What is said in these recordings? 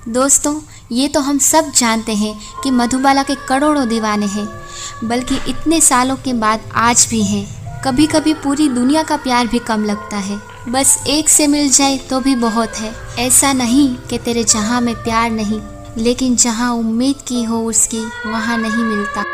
दोस्तों, ये तो हम सब जानते हैं कि मधुबाला के करोड़ों दीवाने हैं, बल्कि इतने सालों के बाद आज भी हैं। कभी कभी पूरी दुनिया का प्यार भी कम लगता है, बस एक से मिल जाए तो भी बहुत है। ऐसा नहीं कि तेरे जहाँ में प्यार नहीं, लेकिन जहाँ उम्मीद की हो उसकी वहाँ नहीं मिलता।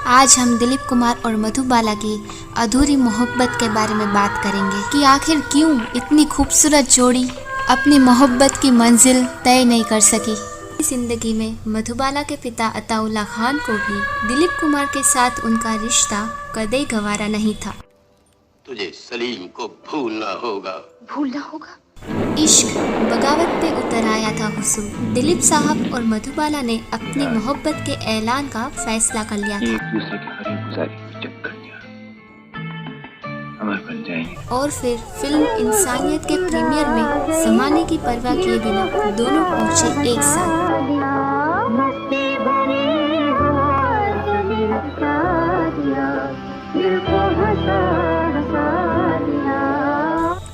आज हम दिलीप कुमार और मधुबाला की अधूरी मोहब्बत के बारे में बात करेंगे कि आखिर क्यों इतनी खूबसूरत जोड़ी अपनी मोहब्बत की मंजिल तय नहीं कर सकी। जिंदगी में मधुबाला के पिता अताउल्ला खान को भी दिलीप कुमार के साथ उनका रिश्ता कदे गवारा नहीं था। तुझे सलीम को भूलना होगा। भूलना होगा? इश्क बगावत पे उतर आया था हुस्न। दिलीप साहब और मधुबाला ने अपनी मोहब्बत के ऐलान का फैसला कर लिया था। एक दूसरे के करीब गुजारी चक्कर दिया, अमर बन जाएंगे। और फिर फिल्म इंसानियत के प्रीमियर में जमाने की परवाह किए बिना दोनों पहुंचे एक साथ।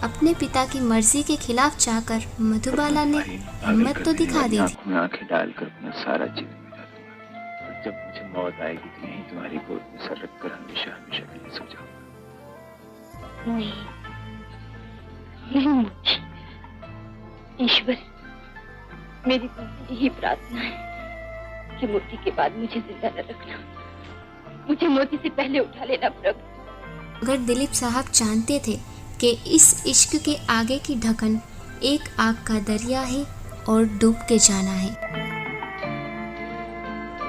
अपने पिता की मर्जी के खिलाफ जाकर मधुबाला ने हिम्मत तो दिखा दी थी। मैं आंखें डालकर अपना सारा जीवन बिता दूंगा, और जब मुझे मौत आएगी तो यहीं तुम्हारी गोद में सर रखकर हमेशा हमेशा के लिए सो जाऊंगा। नहीं, नहीं ईश्वर, मेरी तुमसे यही प्रार्थना है कि मोती के बाद मुझे जिंदा न रखना, मुझे मोती से पहले उठा लेना प्रभु। अगर दिलीप साहब जानते थे कि इस इश्क के आगे की ढकन एक आग का दरिया है और डूब के जाना है।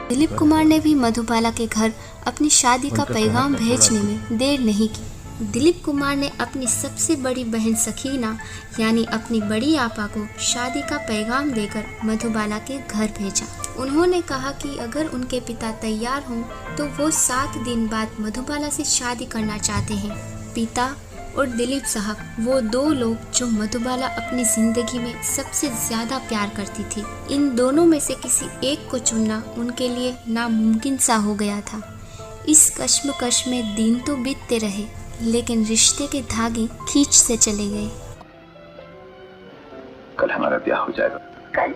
दिलीप कुमार ने भी मधुबाला के घर अपनी शादी का पैगाम भेजने में देर नहीं की। दिलीप कुमार ने अपनी सबसे बड़ी बहन सखीना यानी अपनी बड़ी आपा को शादी का पैगाम देकर मधुबाला के घर भेजा। उन्होंने कहा कि अगर उनके पिता तैयार हों तो वो 7 दिन बाद मधुबाला से शादी करना चाहते हैं। पिता और दिलीप साहब वो 2 लोग जो मधुबाला अपनी जिंदगी में सबसे ज्यादा प्यार करती थी। इन दोनों में से किसी एक को चुनना उनके लिए नामुमकिन सा हो गया था। इस कश्मकश में दिन तो बीतते रहे, लेकिन रिश्ते के धागे खींच से चले गए। कल हमारा ब्याह हो जाएगा। कल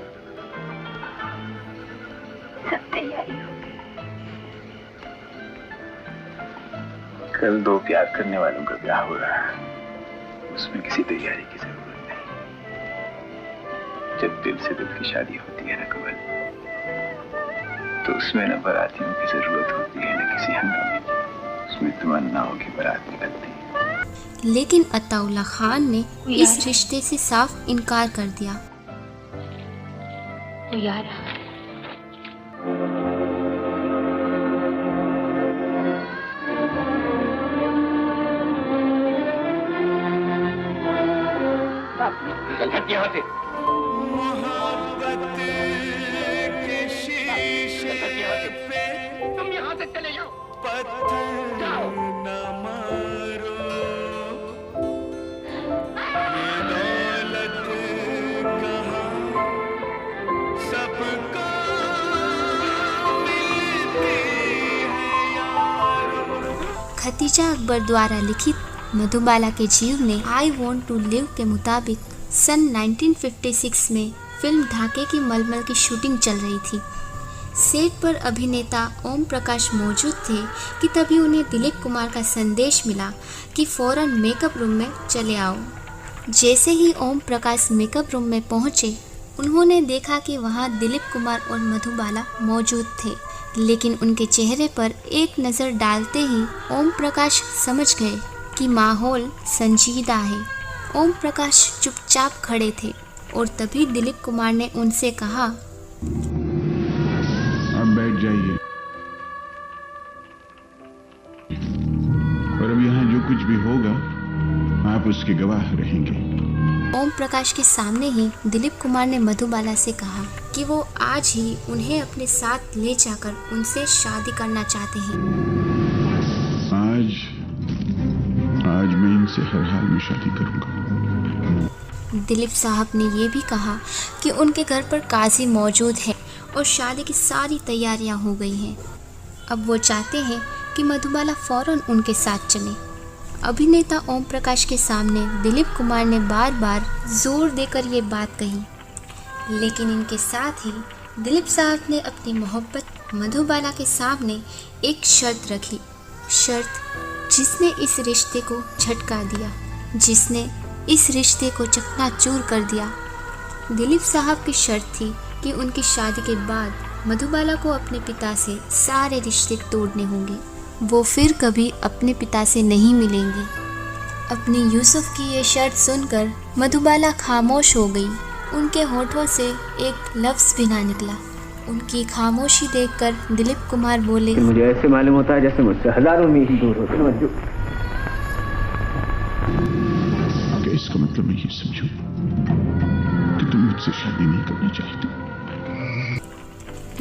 सब तैयारी हो गई। कल 2 प्यार करने वालों का ब्याह हो रहा है, उसमें किसी तैयारी की जरूरत नहीं। जब दिल से दिल की शादी होती है ना कमल, तो उसमें न बारातियों की जरूरत होती है न किसी हंगामे की, उसमें तमन्नाओं की बारात निकलती है। लेकिन अताउल्ला खान ने इस रिश्ते से साफ इनकार कर दिया। यारा चल हट यहाँ से। तुम यहाँ से चले जाओ। जाओ। खतीजा अकबर द्वारा लिखित मधुबाला के जीवनी आई वॉन्ट टू लिव के मुताबिक सन 1956 में फिल्म ढाके की मलमल की शूटिंग चल रही थी। सेट पर अभिनेता ओम प्रकाश मौजूद थे कि तभी उन्हें दिलीप कुमार का संदेश मिला कि फौरन मेकअप रूम में चले आओ। जैसे ही ओम प्रकाश मेकअप रूम में पहुंचे, उन्होंने देखा कि वहां दिलीप कुमार और मधुबाला मौजूद थे, लेकिन उनके चेहरे पर एक नज़र डालते ही ओम प्रकाश समझ गए कि माहौल संजीदा है। ओम प्रकाश चुपचाप खड़े थे और तभी दिलीप कुमार ने उनसे कहा, आप बैठ जाइए और अब यहाँ जो कुछ भी होगा आप उसके गवाह रहेंगे। ओम प्रकाश के सामने ही दिलीप कुमार ने मधुबाला से कहा कि वो आज ही उन्हें अपने साथ ले जाकर उनसे शादी करना चाहते हैं। आज मैं इनसे हर हाल में शादी करूंगा। दिलीप साहब ने ये भी कहा कि उनके घर पर काजी मौजूद है और शादी की सारी तैयारियां हो गई हैं। अब वो चाहते हैं कि मधुबाला फौरन उनके साथ चले। अभिनेता ओम प्रकाश के सामने दिलीप कुमार ने बार बार जोर देकर ये बात कही, लेकिन इनके साथ ही दिलीप साहब ने अपनी मोहब्बत मधुबाला के सामने एक शर्त रखी, शर्त जिसने इस रिश्ते को झटका दिया, जिसने इस रिश्ते को चकनाचूर कर दिया। दिलीप साहब की शर्त थी कि उनकी शादी के बाद मधुबाला को अपने पिता से सारे रिश्ते तोड़ने होंगे, वो फिर कभी अपने पिता से नहीं मिलेंगे। अपनी यूसुफ की ये शर्त सुनकर मधुबाला खामोश हो गई। उनके होठों से एक लफ्ज़ भी ना निकला। उनकी खामोशी देखकर दिलीप कुमार बोले, मुझे ऐसे मालूम होता है जैसे मुझसे हजारों मील दूर होते मंजू। क्या इसका मतलब मैं ये समझूं कि तुम मुझसे शादी नहीं करना चाहती?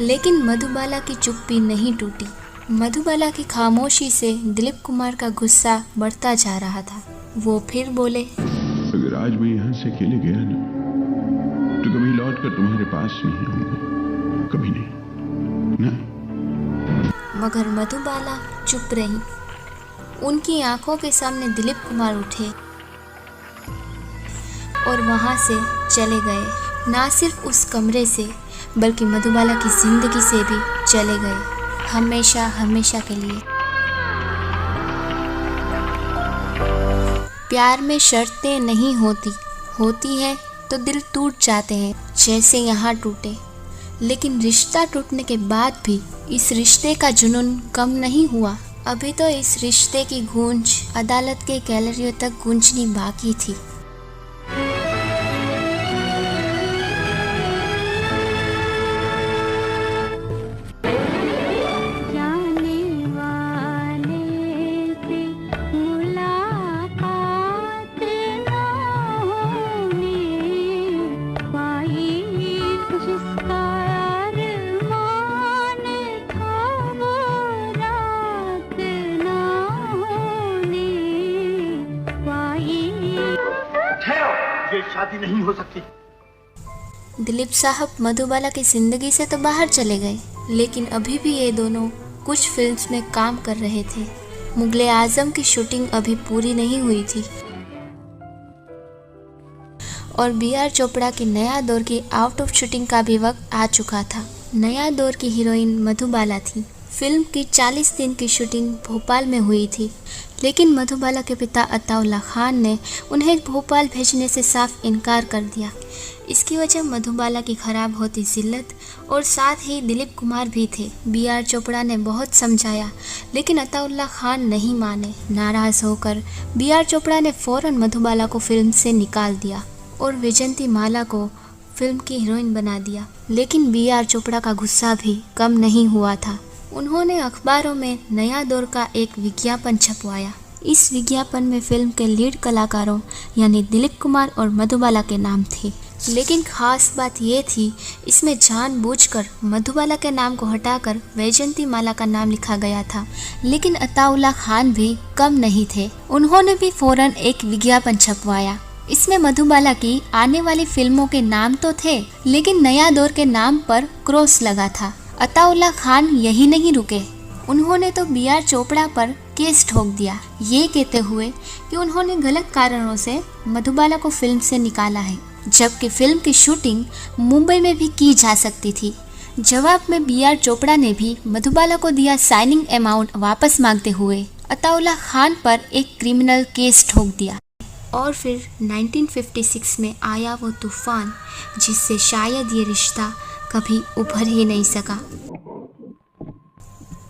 लेकिन मधुबाला की चुप्पी नहीं टूटी। मधुबाला की खामोशी से दिलीप कुमार का गुस्सा बढ़ता जा रहा था। वो फिर बोले, अगर आज मैं यहाँ से अकेले गया ना, तो कभी लौट कर तुम्हारे पास नहीं आऊंगा, कभी नहीं ना। मगर मधुबाला चुप रही। उनकी आंखों के सामने दिलीप कुमार उठे और वहां से चले गए। ना सिर्फ उस कमरे से बल्कि मधुबाला की जिंदगी से भी चले गए, हमेशा हमेशा के लिए। प्यार में शर्तें नहीं होती है तो दिल टूट जाते हैं, जैसे यहाँ टूटे। लेकिन रिश्ता टूटने के बाद भी इस रिश्ते का जुनून कम नहीं हुआ। अभी तो इस रिश्ते की गूंज अदालत के गैलरियों तक गूंजनी बाकी थी। ये शादी नहीं हो सकती। दिलीप साहब मधुबाला की जिंदगी से तो बाहर चले गए, लेकिन अभी भी ये दोनों कुछ फिल्म्स में काम कर रहे थे। मुगले आजम की शूटिंग अभी पूरी नहीं हुई थी और B.R. चोपड़ा की नया दौर की आउट ऑफ शूटिंग का भी वक्त आ चुका था। नया दौर की हीरोइन मधुबाला थी। फिल्म की 40 दिन की शूटिंग भोपाल में हुई थी, लेकिन मधुबाला के पिता अताउल्ला खान ने उन्हें भोपाल भेजने से साफ इनकार कर दिया। इसकी वजह मधुबाला की खराब होती जिल्लत और साथ ही दिलीप कुमार भी थे। B.R. चोपड़ा ने बहुत समझाया, लेकिन अताउल्ला खान नहीं माने। नाराज़ होकर B.R. चोपड़ा ने फ़ौरन मधुबाला को फिल्म से निकाल दिया और वैजयंती माला को फिल्म की हीरोइन बना दिया। लेकिन B.R. चोपड़ा का गुस्सा भी कम नहीं हुआ था। उन्होंने अखबारों में नया दौर का एक विज्ञापन छपवाया। इस विज्ञापन में फिल्म के लीड कलाकारों यानी दिलीप कुमार और मधुबाला के नाम थे, लेकिन खास बात ये थी इसमें जानबूझकर मधुबाला के नाम को हटाकर वैजयंती माला का नाम लिखा गया था। लेकिन अताउल्ला खान भी कम नहीं थे, उन्होंने भी फौरन एक विज्ञापन छपवाया। इसमें मधुबाला की आने वाली फिल्मों के नाम तो थे, लेकिन नया दौर के नाम पर क्रॉस लगा था। अताउल्ला खान यही नहीं रुके, उन्होंने तो B.R. चोपड़ा पर केस ठोक दिया, ये कहते हुए कि उन्होंने गलत कारणों से मधुबाला को फिल्म से निकाला है, जबकि फिल्म की शूटिंग मुंबई में भी की जा सकती थी। जवाब में B.R. चोपड़ा ने भी मधुबाला को दिया साइनिंग अमाउंट वापस मांगते हुए अताउल्ला खान पर एक क्रिमिनल केस ठोक दिया। और फिर 1956 में आया वो तूफान जिससे शायद ये रिश्ता कभी उभर ही नहीं सका।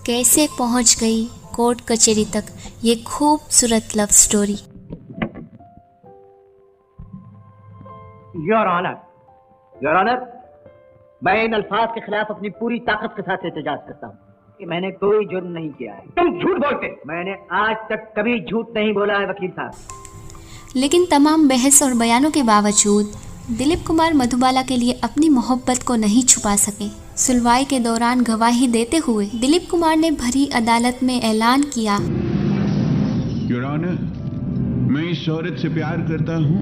कैसे पहुंच गई कोर्ट कचहरी तक ये खूबसूरत लव स्टोरी। योर ऑनर, मैं इन अल्फाज के खिलाफ अपनी पूरी ताकत के साथ एहतजाज करता हूँ कि मैंने कोई जुर्म नहीं किया है। तुम झूठ बोलते। मैंने आज तक कभी झूठ नहीं बोला है वकील साहब। लेकिन तमाम बहस और बयानों के बावजूद दिलीप कुमार मधुबाला के लिए अपनी मोहब्बत को नहीं छुपा सके। सुनवाई के दौरान गवाही देते हुए दिलीप कुमार ने भरी अदालत में ऐलान किया, योर ऑनर, मैं इस औरत से प्यार करता हूँ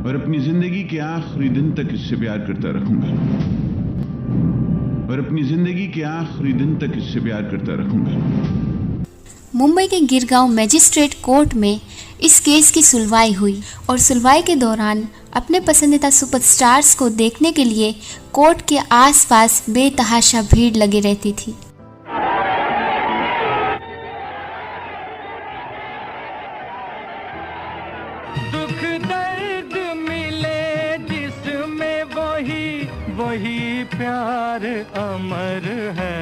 और अपनी जिंदगी के आखिरी दिन तक इससे प्यार करता रहूंगा और अपनी जिंदगी के आखिरी दिन तक इससे प्यार करता रहूंगा। मुंबई के गिरगांव मजिस्ट्रेट कोर्ट में इस केस की सुनवाई हुई और सुनवाई के दौरान अपने पसंदीदा सुपरस्टार्स को देखने के लिए कोर्ट के आसपास बेतहाशा भीड़ लगी रहती थी। दुख दर्द मिले जिसमें वही प्यार अमर है।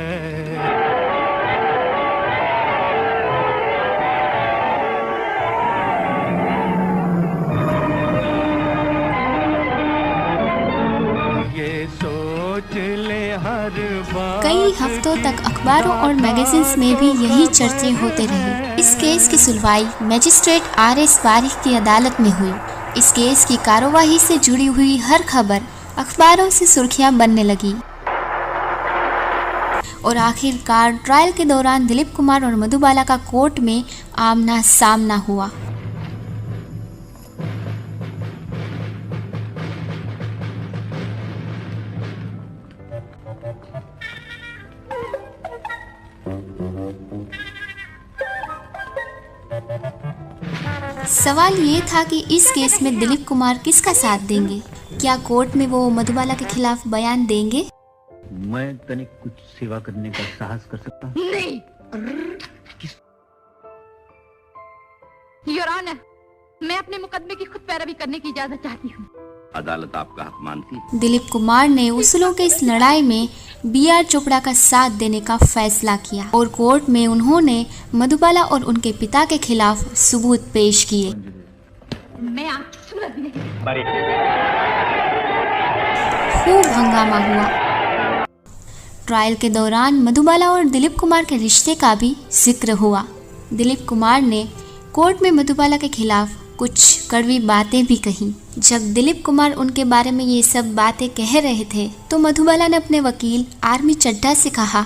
कई हफ्तों तक अखबारों और मैगजीन्स में भी यही चर्चे होते रहे। इस केस की सुनवाई मजिस्ट्रेट RS वारिक की अदालत में हुई। इस केस की कार्यवाही से जुड़ी हुई हर खबर अखबारों से सुर्खियां बनने लगी और आखिरकार ट्रायल के दौरान दिलीप कुमार और मधुबाला का कोर्ट में आमना सामना हुआ। सवाल ये था कि इस केस में दिलीप कुमार किसका साथ देंगे? क्या कोर्ट में वो मधुबाला के खिलाफ बयान देंगे? मैं तनिक कुछ सेवा करने का साहस कर सकता हूँ। नहीं। योर ऑनर, मैं अपने मुकदमे की खुद पैरवी करने की इजाजत चाहती हूँ। अदालत आपका हक मानती। दिलीप कुमार ने उसूलों के इस लड़ाई में BR चोपड़ा का साथ देने का फैसला किया और कोर्ट में उन्होंने मधुबाला और उनके पिता के खिलाफ सबूत पेश किए। मैं आपकी सूरत नहीं। खूब हंगामा हुआ। ट्रायल के दौरान मधुबाला और दिलीप कुमार के रिश्ते का भी जिक्र हुआ। दिलीप कुमार ने कोर्ट में मधुबाला के खिलाफ कुछ कड़वी बातें भी कही। जब दिलीप कुमार उनके बारे में ये सब बातें कह रहे थे तो मधुबाला ने अपने वकील आर्मी चड्ढा से कहा,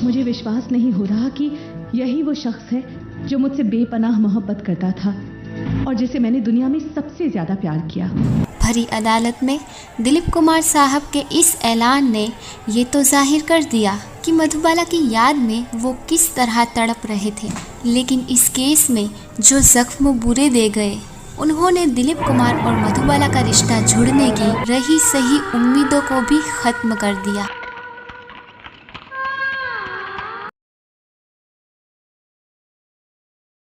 मुझे विश्वास नहीं हो रहा कि यही वो शख्स है जो मुझसे बेपनाह मोहब्बत करता था और जिसे मैंने दुनिया में सबसे ज्यादा प्यार किया। भरी अदालत में दिलीप कुमार साहब के इस ऐलान ने ये तो जाहिर कर दिया कि मधुबाला की याद में वो किस तरह तड़प रहे थे। लेकिन इस केस में जो जख्म बुरे दे गए, उन्होंने दिलीप कुमार और मधुबाला का रिश्ता जुड़ने की रही सही उम्मीदों को भी खत्म कर दिया।